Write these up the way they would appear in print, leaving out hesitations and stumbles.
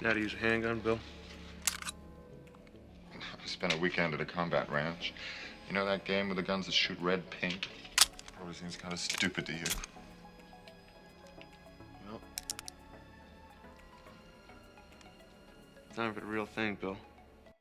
Know how to use a handgun, Bill? I spent a weekend at a combat ranch. You know that game with the guns that shoot red paint? Probably seems kind of stupid to you. Well, time for the real thing, Bill.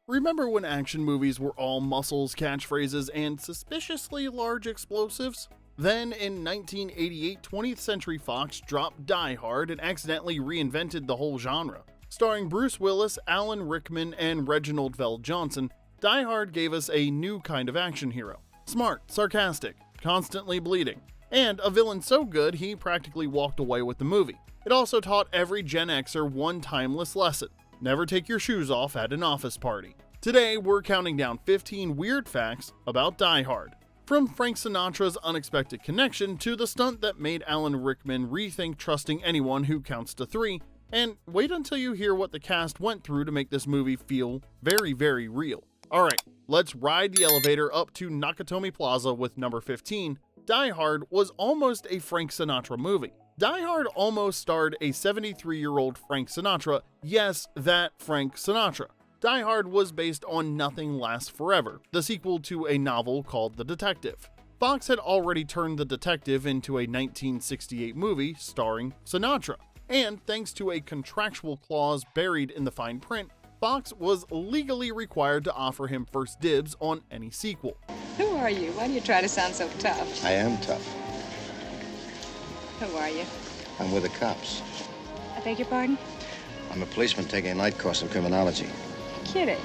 Remember when action movies were all muscles, catchphrases, and suspiciously large explosives? Then, in 1988, 20th Century Fox dropped Die Hard and accidentally reinvented the whole genre. Starring Bruce Willis, Alan Rickman, and Reginald VelJohnson, Die Hard gave us a new kind of action hero. Smart, sarcastic, constantly bleeding, and a villain so good he practically walked away with the movie. It also taught every Gen Xer one timeless lesson: never take your shoes off at an office party. Today, we're counting down 15 weird facts about Die Hard. From Frank Sinatra's unexpected connection to the stunt that made Alan Rickman rethink trusting anyone who counts to 3, and wait until you hear what the cast went through to make this movie feel very, very real. Alright, let's ride the elevator up to Nakatomi Plaza with number 15. Die Hard was almost a Frank Sinatra movie. Die Hard almost starred a 73-year-old Frank Sinatra. Yes, that Frank Sinatra. Die Hard was based on Nothing Lasts Forever, the sequel to a novel called The Detective. Fox had already turned The Detective into a 1968 movie starring Sinatra, and thanks to a contractual clause buried in the fine print, Fox was legally required to offer him first dibs on any sequel. Who are you? Why do you try to sound so tough? I am tough. Who are you? I'm with the cops. I beg your pardon? I'm a policeman taking a night course in criminology. Kidding.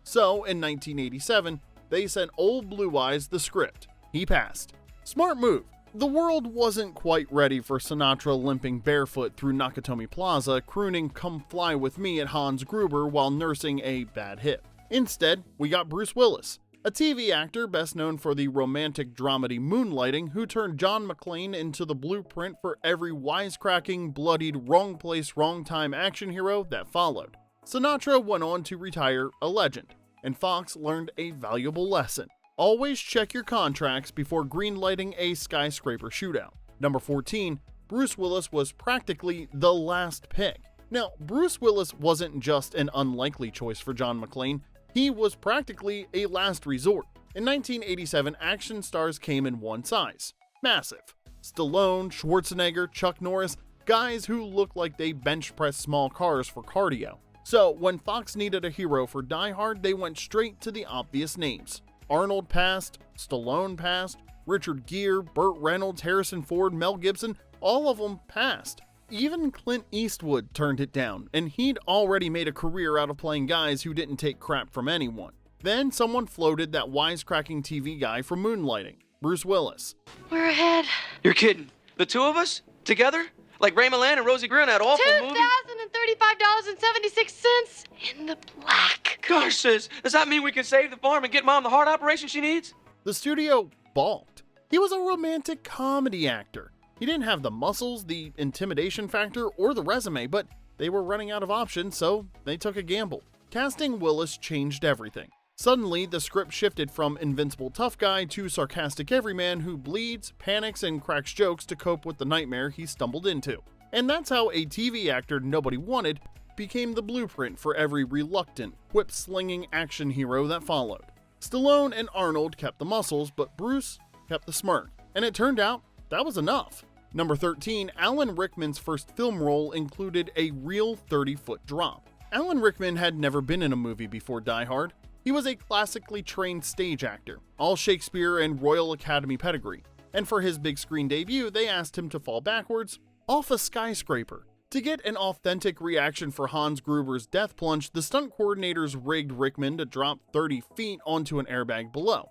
So, in 1987, they sent old Blue Eyes the script. He passed. Smart move. The world wasn't quite ready for Sinatra limping barefoot through Nakatomi Plaza, crooning "Come Fly With Me" at Hans Gruber while nursing a bad hip. Instead, we got Bruce Willis, a TV actor best known for the romantic dramedy Moonlighting, who turned John McClane into the blueprint for every wisecracking, bloodied, wrong place, wrong time action hero that followed. Sinatra went on to retire a legend, and Fox learned a valuable lesson. Always check your contracts before greenlighting a skyscraper shootout. Number 14, Bruce Willis was practically the last pick. Now, Bruce Willis wasn't just an unlikely choice for John McClane, he was practically a last resort. In 1987, action stars came in one size: massive. Stallone, Schwarzenegger, Chuck Norris, guys who looked like they bench pressed small cars for cardio. So when Fox needed a hero for Die Hard, they went straight to the obvious names. Arnold passed, Stallone passed, Richard Gere, Burt Reynolds, Harrison Ford, Mel Gibson, all of them passed. Even Clint Eastwood turned it down, and he'd already made a career out of playing guys who didn't take crap from anyone. Then someone floated that wisecracking TV guy from Moonlighting, Bruce Willis. We're ahead. You're kidding. The two of us? Together? Like Ray Milland and Rosie Greer in that awful movie? $2,035.76 in the black. Gosh, sis, does that mean we can save the farm and get Mom the heart operation she needs? The studio balked. He was a romantic comedy actor. He didn't have the muscles, the intimidation factor, or the resume, but they were running out of options, so they took a gamble. Casting Willis changed everything. Suddenly, the script shifted from invincible tough guy to sarcastic everyman who bleeds, panics, and cracks jokes to cope with the nightmare he stumbled into. And that's how a TV actor nobody wanted became the blueprint for every reluctant, whip-slinging action hero that followed. Stallone and Arnold kept the muscles, but Bruce kept the smirk. And it turned out that was enough. Number 13, Alan Rickman's first film role included a real 30-foot drop. Alan Rickman had never been in a movie before Die Hard. He was a classically trained stage actor, all Shakespeare and Royal Academy pedigree, and for his big screen debut, they asked him to fall backwards off a skyscraper. To get an authentic reaction for Hans Gruber's death plunge, the stunt coordinators rigged Rickman to drop 30 feet onto an airbag below.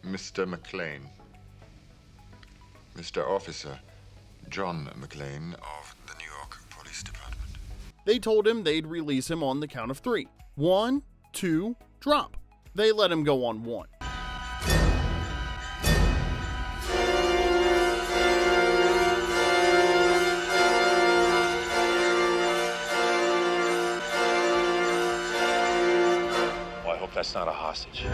Mr. McClane. Mr. Officer John McClane of the New York Police Department. They told him they'd release him on the count of 3. 1, 2, drop. They let him go on 1. Well, I hope that's not a hostage.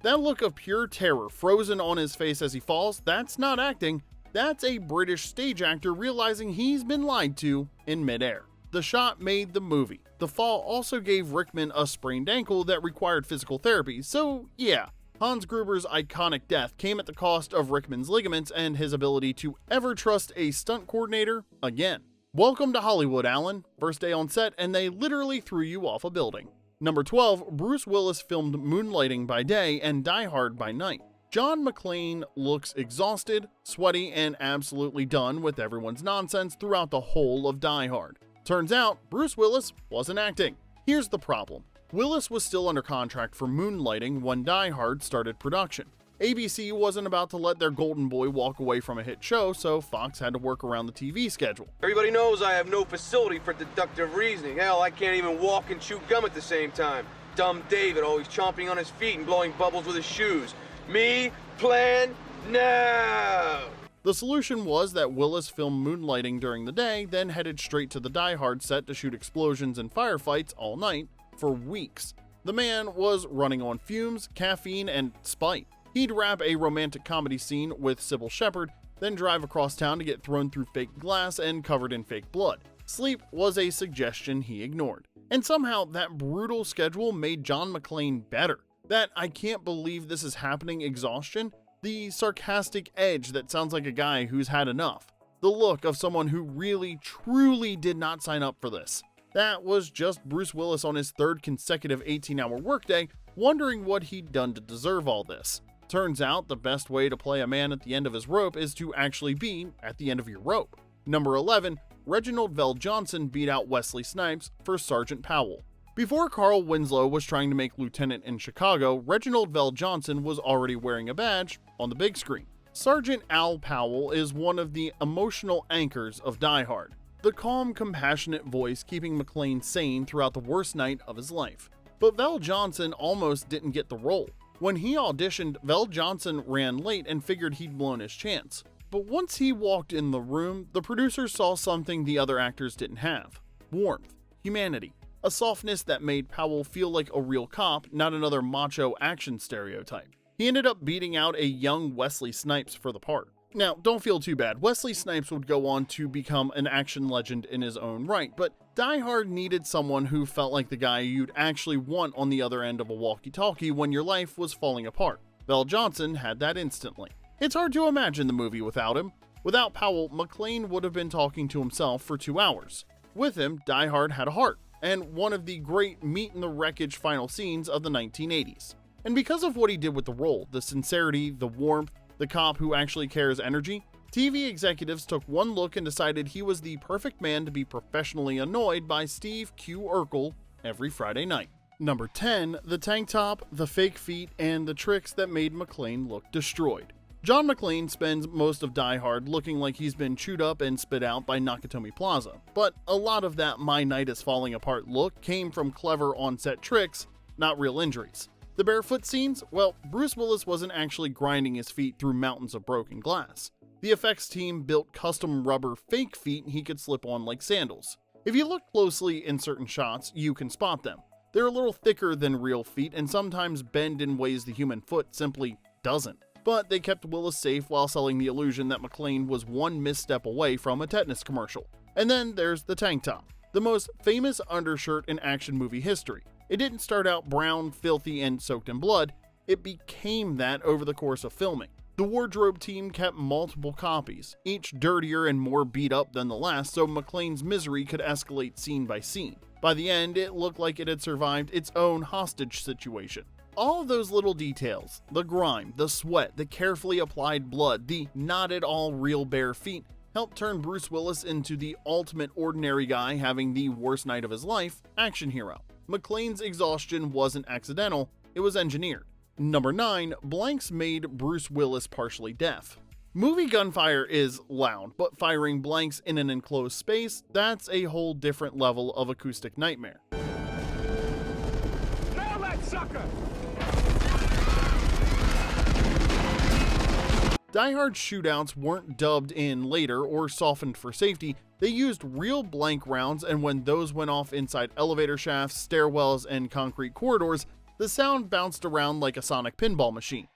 That look of pure terror frozen on his face as he falls, that's not acting, That's a British stage actor realizing he's been lied to in midair. The shot made the movie. The fall also gave Rickman a sprained ankle that required physical therapy, so yeah, Hans Gruber's iconic death came at the cost of Rickman's ligaments and his ability to ever trust a stunt coordinator again. Welcome to Hollywood, Alan. First day on set and they literally threw you off a building. Number 12, Bruce Willis filmed Moonlighting by day and Die Hard by night. John McClane looks exhausted, sweaty, and absolutely done with everyone's nonsense throughout the whole of Die Hard. Turns out, Bruce Willis wasn't acting. Here's the problem. Willis was still under contract for Moonlighting when Die Hard started production. ABC wasn't about to let their golden boy walk away from a hit show, so Fox had to work around the TV schedule. Everybody knows I have no facility for deductive reasoning. Hell, I can't even walk and chew gum at the same time. Dumb David always chomping on his feet and blowing bubbles with his shoes. Me? Plan? No! The solution was that Willis filmed Moonlighting during the day, then headed straight to the Die Hard set to shoot explosions and firefights all night for weeks. The man was running on fumes, caffeine, and spite. He'd wrap a romantic comedy scene with Sybil Shepherd, then drive across town to get thrown through fake glass and covered in fake blood. Sleep was a suggestion he ignored. And somehow that brutal schedule made John McClane better. That I can't believe this is happening exhaustion, the sarcastic edge that sounds like a guy who's had enough, the look of someone who really, truly did not sign up for this. That was just Bruce Willis on his third consecutive 18-hour workday, wondering what he'd done to deserve all this. Turns out the best way to play a man at the end of his rope is to actually be at the end of your rope. Number 11, Reginald VelJohnson beat out Wesley Snipes for Sergeant Powell. Before Carl Winslow was trying to make lieutenant in Chicago, Reginald VelJohnson was already wearing a badge on the big screen. Sergeant Al Powell is one of the emotional anchors of Die Hard, the calm, compassionate voice keeping McClane sane throughout the worst night of his life. But VelJohnson almost didn't get the role. When he auditioned, VelJohnson ran late and figured he'd blown his chance. But once he walked in the room, the producers saw something the other actors didn't have: warmth, humanity. A softness that made Powell feel like a real cop, not another macho action stereotype. He ended up beating out a young Wesley Snipes for the part. Now, don't feel too bad. Wesley Snipes would go on to become an action legend in his own right, but Die Hard needed someone who felt like the guy you'd actually want on the other end of a walkie-talkie when your life was falling apart. VelJohnson had that instantly. It's hard to imagine the movie without him. Without Powell, McClane would have been talking to himself for 2 hours. With him, Die Hard had a heart, and one of the great meet in the wreckage final scenes of the 1980s. And because of what he did with the role, the sincerity, the warmth, the cop who actually cares energy, TV executives took one look and decided he was the perfect man to be professionally annoyed by Steve Q. Urkel every Friday night. Number 10, the tank top, the fake feet, and the tricks that made McClane look destroyed. John McClane spends most of Die Hard looking like he's been chewed up and spit out by Nakatomi Plaza, but a lot of that "my night is falling apart" look came from clever on-set tricks, not real injuries. The barefoot scenes? Well, Bruce Willis wasn't actually grinding his feet through mountains of broken glass. The effects team built custom rubber fake feet he could slip on like sandals. If you look closely in certain shots, you can spot them. They're a little thicker than real feet and sometimes bend in ways the human foot simply doesn't. But they kept Willis safe while selling the illusion that McClane was one misstep away from a tetanus commercial. And then there's the tank top, the most famous undershirt in action movie history. It didn't start out brown, filthy, and soaked in blood. It became that over the course of filming. The wardrobe team kept multiple copies, each dirtier and more beat up than the last, so McClane's misery could escalate scene by scene. By the end, it looked like it had survived its own hostage situation. All of those little details, the grime, the sweat, the carefully applied blood, the not at all real bare feet, helped turn Bruce Willis into the ultimate ordinary guy having the worst night of his life action hero. McClane's exhaustion wasn't accidental, it was engineered. Number 9, blanks made Bruce Willis partially deaf. Movie gunfire is loud, but firing blanks in an enclosed space, that's a whole different level of acoustic nightmare. Nail that sucker! Die Hard shootouts weren't dubbed in later or softened for safety. They used real blank rounds, and when those went off inside elevator shafts, stairwells, and concrete corridors, the sound bounced around like a sonic pinball machine.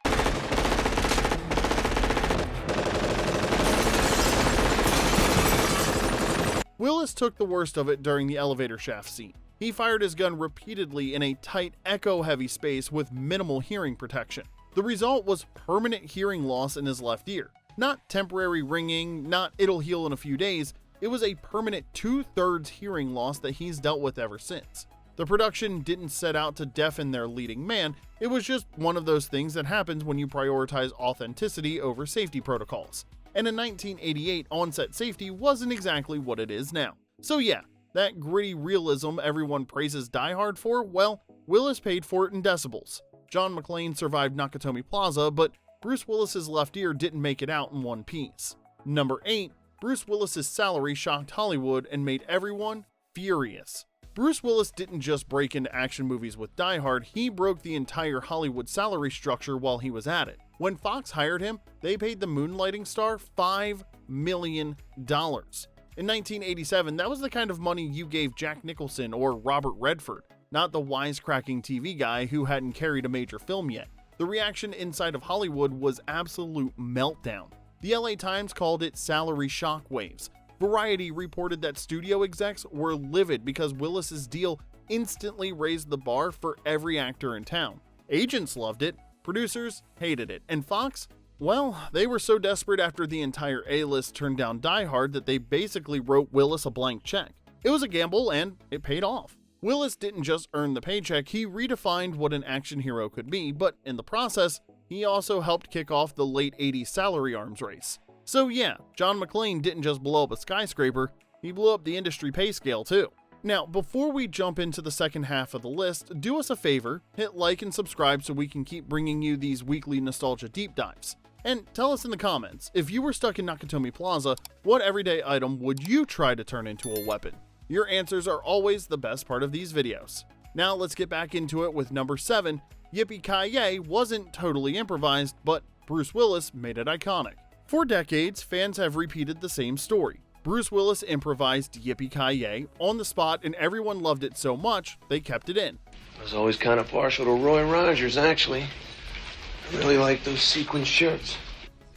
Willis took the worst of it during the elevator shaft scene. He fired his gun repeatedly in a tight, echo-heavy space with minimal hearing protection. The result was permanent hearing loss in his left ear. Not temporary ringing, not it'll heal in a few days, it was a permanent 2/3 hearing loss that he's dealt with ever since. The production didn't set out to deafen their leading man, it was just one of those things that happens when you prioritize authenticity over safety protocols. And in 1988, on-set safety wasn't exactly what it is now. So yeah, that gritty realism everyone praises Die Hard for, well, Willis paid for it in decibels. John McClane survived Nakatomi Plaza, but Bruce Willis's left ear didn't make it out in one piece. Number 8, Bruce Willis's salary shocked Hollywood and made everyone furious. Bruce Willis didn't just break into action movies with Die Hard, he broke the entire Hollywood salary structure while he was at it. When Fox hired him, they paid the Moonlighting star $5 million. In 1987, that was the kind of money you gave Jack Nicholson or Robert Redford, not the wisecracking TV guy who hadn't carried a major film yet. The reaction inside of Hollywood was absolute meltdown. The LA Times called it salary shockwaves. Variety reported that studio execs were livid because Willis's deal instantly raised the bar for every actor in town. Agents loved it, producers hated it, and Fox, well, they were so desperate after the entire A-list turned down Die Hard that they basically wrote Willis a blank check. It was a gamble and it paid off. Willis didn't just earn the paycheck, he redefined what an action hero could be, but in the process, he also helped kick off the late 80s salary arms race. So yeah, John McClane didn't just blow up a skyscraper, he blew up the industry pay scale too. Now, before we jump into the second half of the list, do us a favor, hit like and subscribe so we can keep bringing you these weekly nostalgia deep dives. And tell us in the comments, if you were stuck in Nakatomi Plaza, what everyday item would you try to turn into a weapon? Your answers are always the best part of these videos. Now let's get back into it with number 7. Yippee-Ki-Yay wasn't totally improvised, but Bruce Willis made it iconic. For decades, fans have repeated the same story. Bruce Willis improvised Yippee-Ki-Yay on the spot and everyone loved it so much, they kept it in. I was always kind of partial to Roy Rogers, actually. I really like those sequin shirts.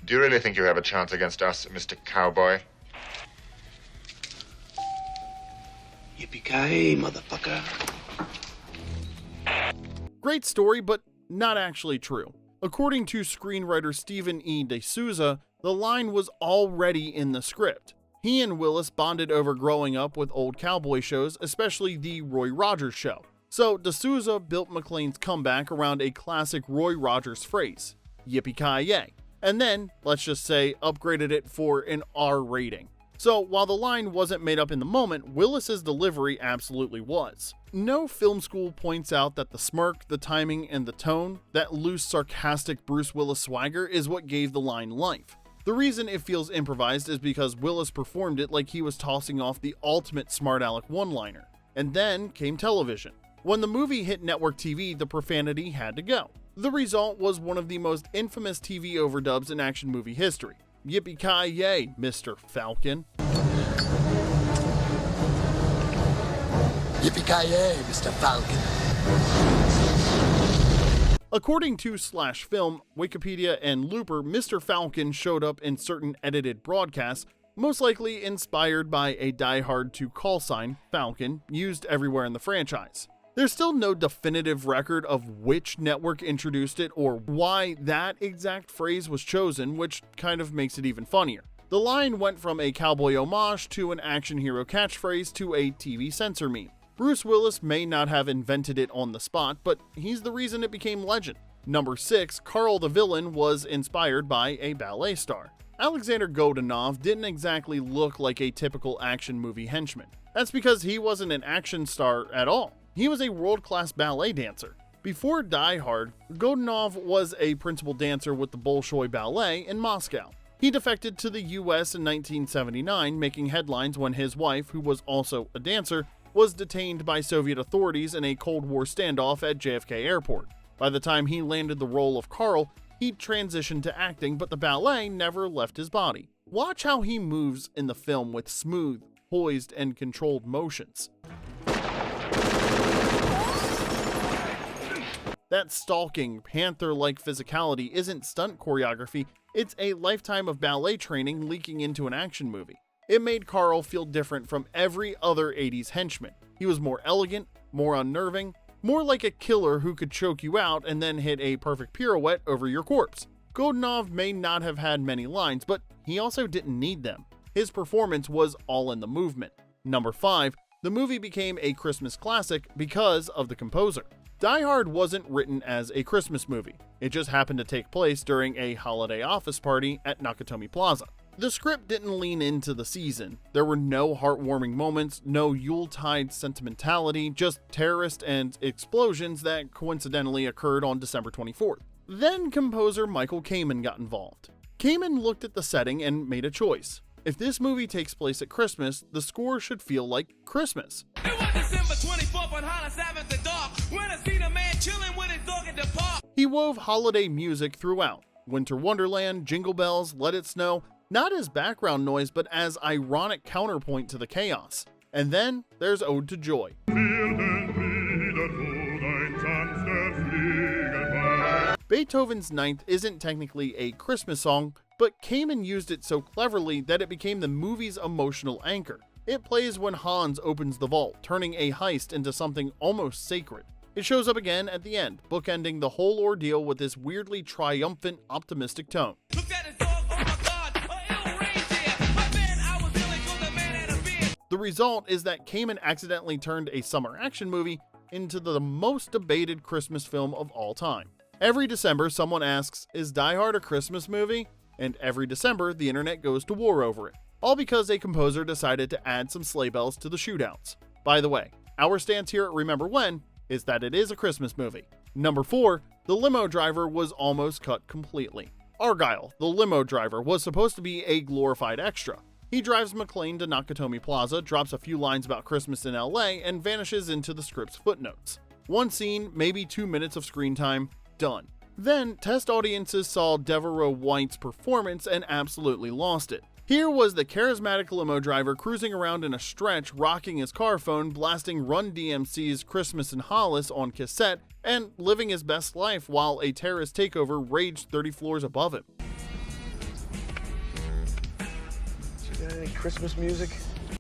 Do you really think you have a chance against us, Mr. Cowboy? Yippee-ki-yay, motherfucker. Great story, but not actually true. According to screenwriter Stephen E. D'Souza, the line was already in the script. He and Willis bonded over growing up with old cowboy shows, especially the Roy Rogers show. So D'Souza built McClane's comeback around a classic Roy Rogers phrase, yippee-ki-yay, and then, let's just say, upgraded it for an R rating. So while the line wasn't made up in the moment, Willis's delivery absolutely was. No film school points out that the smirk, the timing, and the tone, that loose, sarcastic Bruce Willis swagger is what gave the line life. The reason it feels improvised is because Willis performed it like he was tossing off the ultimate smart aleck one-liner. And then came television. When the movie hit network TV, the profanity had to go. The result was one of the most infamous TV overdubs in action movie history. Yippee-ki-yay, Mr. Falcon. Yippee-ki-yay, Mr. Falcon. According to /Film, Wikipedia, and Looper, Mr. Falcon showed up in certain edited broadcasts, most likely inspired by a Die Hard 2 call sign, Falcon, used everywhere in the franchise. There's still no definitive record of which network introduced it or why that exact phrase was chosen, which kind of makes it even funnier. The line went from a cowboy homage to an action hero catchphrase to a TV censor meme. Bruce Willis may not have invented it on the spot, but he's the reason it became legend. Number 6, Carl the Villain was inspired by a ballet star. Alexander Godunov didn't exactly look like a typical action movie henchman. That's because he wasn't an action star at all. He was a world-class ballet dancer. Before Die Hard, Godunov was a principal dancer with the Bolshoi Ballet in Moscow. He defected to the US in 1979, making headlines when his wife, who was also a dancer, was detained by Soviet authorities in a Cold War standoff at JFK Airport. By the time he landed the role of Carl, he'd transitioned to acting, but the ballet never left his body. Watch how he moves in the film with smooth, poised, and controlled motions. That stalking, panther-like physicality isn't stunt choreography, it's a lifetime of ballet training leaking into an action movie. It made Carl feel different from every other 80s henchman. He was more elegant, more unnerving, more like a killer who could choke you out and then hit a perfect pirouette over your corpse. Godunov may not have had many lines, but he also didn't need them. His performance was all in the movement. Number 5, the movie became a Christmas classic because of the composer. Die Hard wasn't written as a Christmas movie. It just happened to take place during a holiday office party at Nakatomi Plaza. The script didn't lean into the season. There were no heartwarming moments, no Yuletide sentimentality, just terrorists and explosions that coincidentally occurred on December 24th. Then composer Michael Kamen got involved. Kamen looked at the setting and made a choice. If this movie takes place at Christmas, the score should feel like Christmas. It was December 24th on Holland 7th the dark, when I seen a man chilling with his dog at the park. He wove holiday music throughout. Winter Wonderland, Jingle Bells, Let It Snow, not as background noise, but as ironic counterpoint to the chaos. And then there's Ode to Joy. Beethoven's Ninth isn't technically a Christmas song, but Kamen used it so cleverly that it became the movie's emotional anchor. It plays when Hans opens the vault, turning a heist into something almost sacred. It shows up again at the end, bookending the whole ordeal with this weirdly triumphant, optimistic tone. Look at his dog, oh my God, a ill reindeer. My man, I was dealing with a man and a beer. The result is that Kamen accidentally turned a summer action movie into the most debated Christmas film of all time. Every December, someone asks, is Die Hard a Christmas movie? And every December, the internet goes to war over it. All because a composer decided to add some sleigh bells to the shootouts. By the way, our stance here at Remember When is that it is a Christmas movie. Number 4, the limo driver was almost cut completely. Argyle, the limo driver, was supposed to be a glorified extra. He drives McClane to Nakatomi Plaza, drops a few lines about Christmas in LA, and vanishes into the script's footnotes. One scene, maybe 2 minutes of screen time, done. Then, test audiences saw Devereaux White's performance and absolutely lost it. Here was the charismatic limo driver cruising around in a stretch, rocking his car phone, blasting Run DMC's Christmas in Hollis on cassette, and living his best life while a terrorist takeover raged 30 floors above him. You got any Christmas music?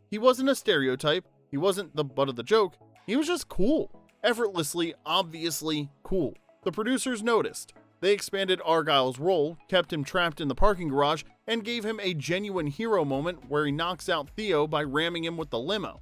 He wasn't a stereotype, he wasn't the butt of the joke, he was just cool. Effortlessly, obviously cool. The producers noticed. They expanded Argyle's role, kept him trapped in the parking garage, and gave him a genuine hero moment where he knocks out Theo by ramming him with the limo.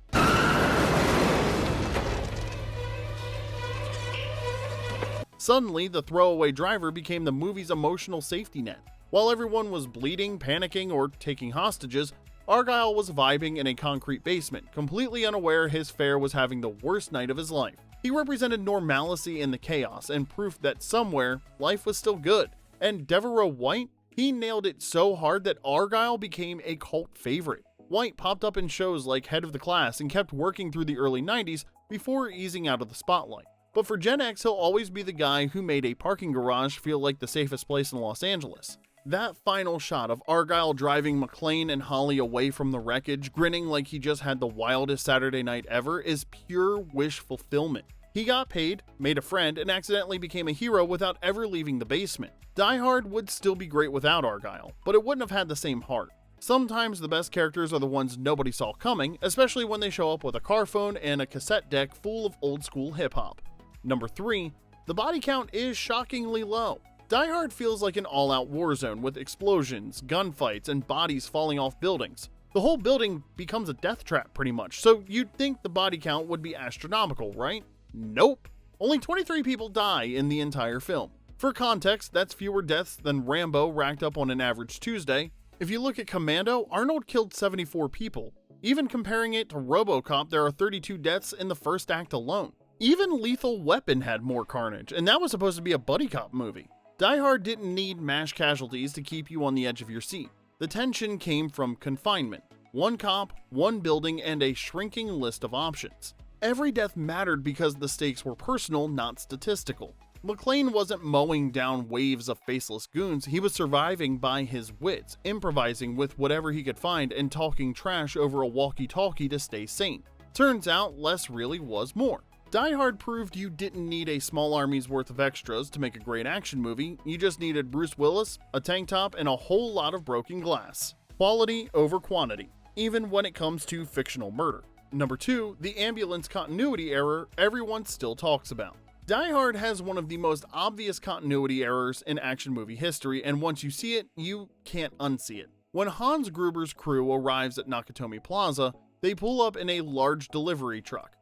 Suddenly, the throwaway driver became the movie's emotional safety net. While everyone was bleeding, panicking, or taking hostages, Argyle was vibing in a concrete basement, completely unaware his fare was having the worst night of his life. He represented normalcy in the chaos and proof that somewhere, life was still good. And Devereaux White? He nailed it so hard that Argyle became a cult favorite. White popped up in shows like Head of the Class and kept working through the early 90s before easing out of the spotlight. But for Gen X, he'll always be the guy who made a parking garage feel like the safest place in Los Angeles. That final shot of Argyle driving McClane and Holly away from the wreckage, grinning like he just had the wildest Saturday night ever, is pure wish fulfillment. He got paid, made a friend, and accidentally became a hero without ever leaving the basement. Die Hard would still be great without Argyle, but it wouldn't have had the same heart. Sometimes the best characters are the ones nobody saw coming, especially when they show up with a car phone and a cassette deck full of old school hip hop. Number 3, the body count is shockingly low. Die Hard feels like an all-out war zone with explosions, gunfights, and bodies falling off buildings. The whole building becomes a death trap pretty much, so you'd think the body count would be astronomical, right? Nope. Only 23 people die in the entire film. For context, that's fewer deaths than Rambo racked up on an average Tuesday. If you look at Commando, Arnold killed 74 people. Even comparing it to RoboCop, there are 32 deaths in the first act alone. Even Lethal Weapon had more carnage, and that was supposed to be a buddy cop movie. Die Hard didn't need mass casualties to keep you on the edge of your seat. The tension came from confinement. One cop, one building, and a shrinking list of options. Every death mattered because the stakes were personal, not statistical. McClane wasn't mowing down waves of faceless goons, he was surviving by his wits, improvising with whatever he could find and talking trash over a walkie-talkie to stay sane. Turns out, less really was more. Die Hard proved you didn't need a small army's worth of extras to make a great action movie, you just needed Bruce Willis, a tank top, and a whole lot of broken glass. Quality over quantity. even when it comes to fictional murder. Number 2, the ambulance continuity error everyone still talks about. Die Hard has one of the most obvious continuity errors in action movie history, and once you see it, you can't unsee it. When Hans Gruber's crew arrives at Nakatomi Plaza, they pull up in a large delivery truck.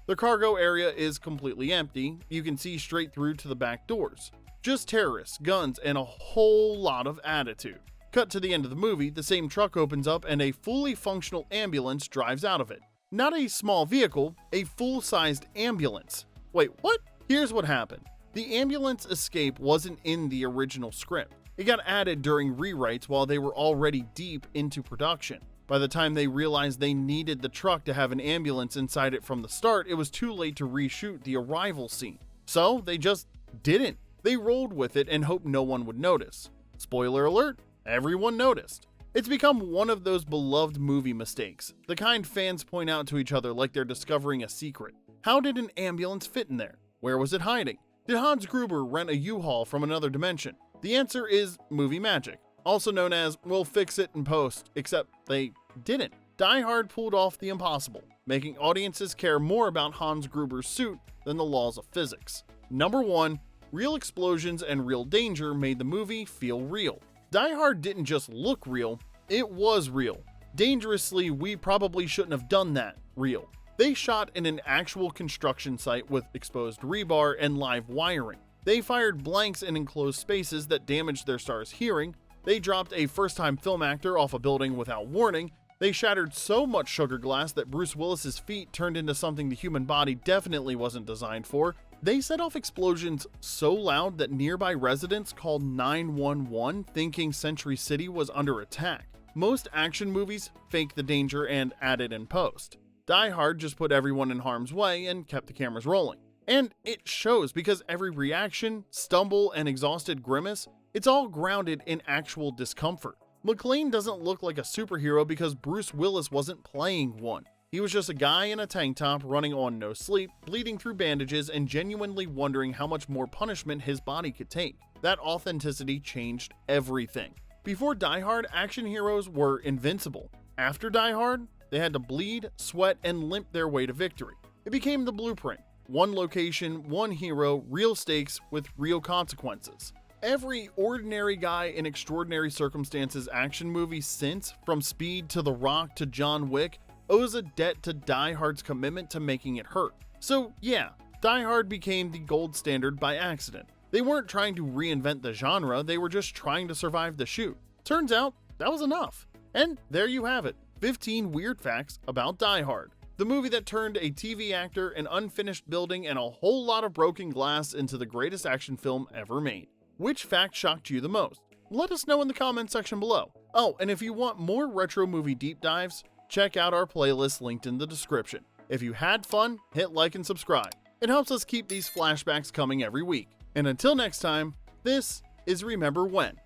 The cargo area is completely empty. You can see straight through to the back doors. Just terrorists, guns, and a whole lot of attitude. Cut to the end of the movie, the same truck opens up and a fully functional ambulance drives out of it. Not a small vehicle, a full-sized ambulance. Wait, what? Here's what happened. The ambulance escape wasn't in the original script. It got added during rewrites while they were already deep into production. By the time they realized they needed the truck to have an ambulance inside it from the start, it was too late to reshoot the arrival scene. So they just didn't. They rolled with it and hoped no one would notice. Spoiler alert, everyone noticed. It's become one of those beloved movie mistakes, the kind fans point out to each other like they're discovering a secret. How did an ambulance fit in there? Where was it hiding? Did Hans Gruber rent a U-Haul from another dimension? The answer is movie magic, also known as we'll fix it in post, except they didn't. Die Hard pulled off the impossible, making audiences care more about Hans Gruber's suit than the laws of physics. Number 1, real explosions and real danger made the movie feel real. Die Hard didn't just look real, it was real. Dangerously, we probably shouldn't have done that real. They shot in an actual construction site with exposed rebar and live wiring. They fired blanks in enclosed spaces that damaged their star's hearing. They dropped a first-time film actor off a building without warning. They shattered so much sugar glass that Bruce Willis's feet turned into something the human body definitely wasn't designed for. They set off explosions so loud that nearby residents called 911 thinking Century City was under attack. Most action movies fake the danger and add it in post. Die Hard just put everyone in harm's way and kept the cameras rolling. And it shows because every reaction, stumble, and exhausted grimace, it's all grounded in actual discomfort. McClane doesn't look like a superhero because Bruce Willis wasn't playing one. He was just a guy in a tank top running on no sleep, bleeding through bandages, and genuinely wondering how much more punishment his body could take. That authenticity changed everything. Before Die Hard, action heroes were invincible. After Die Hard, they had to bleed, sweat, and limp their way to victory. It became the blueprint. One location, one hero, real stakes with real consequences. Every ordinary guy in extraordinary circumstances action movie since, from Speed to The Rock to John Wick, owes a debt to Die Hard's commitment to making it hurt. So yeah, Die Hard became the gold standard by accident. They weren't trying to reinvent the genre, they were just trying to survive the shoot. Turns out, that was enough. And there you have it, 15 weird facts about Die Hard. The movie that turned a TV actor, an unfinished building, and a whole lot of broken glass into the greatest action film ever made. Which fact shocked you the most? Let us know in the comments section below. Oh, and if you want more retro movie deep dives, check out our playlist linked in the description. If you had fun, hit like and subscribe. It helps us keep these flashbacks coming every week. And until next time, this is Remember When.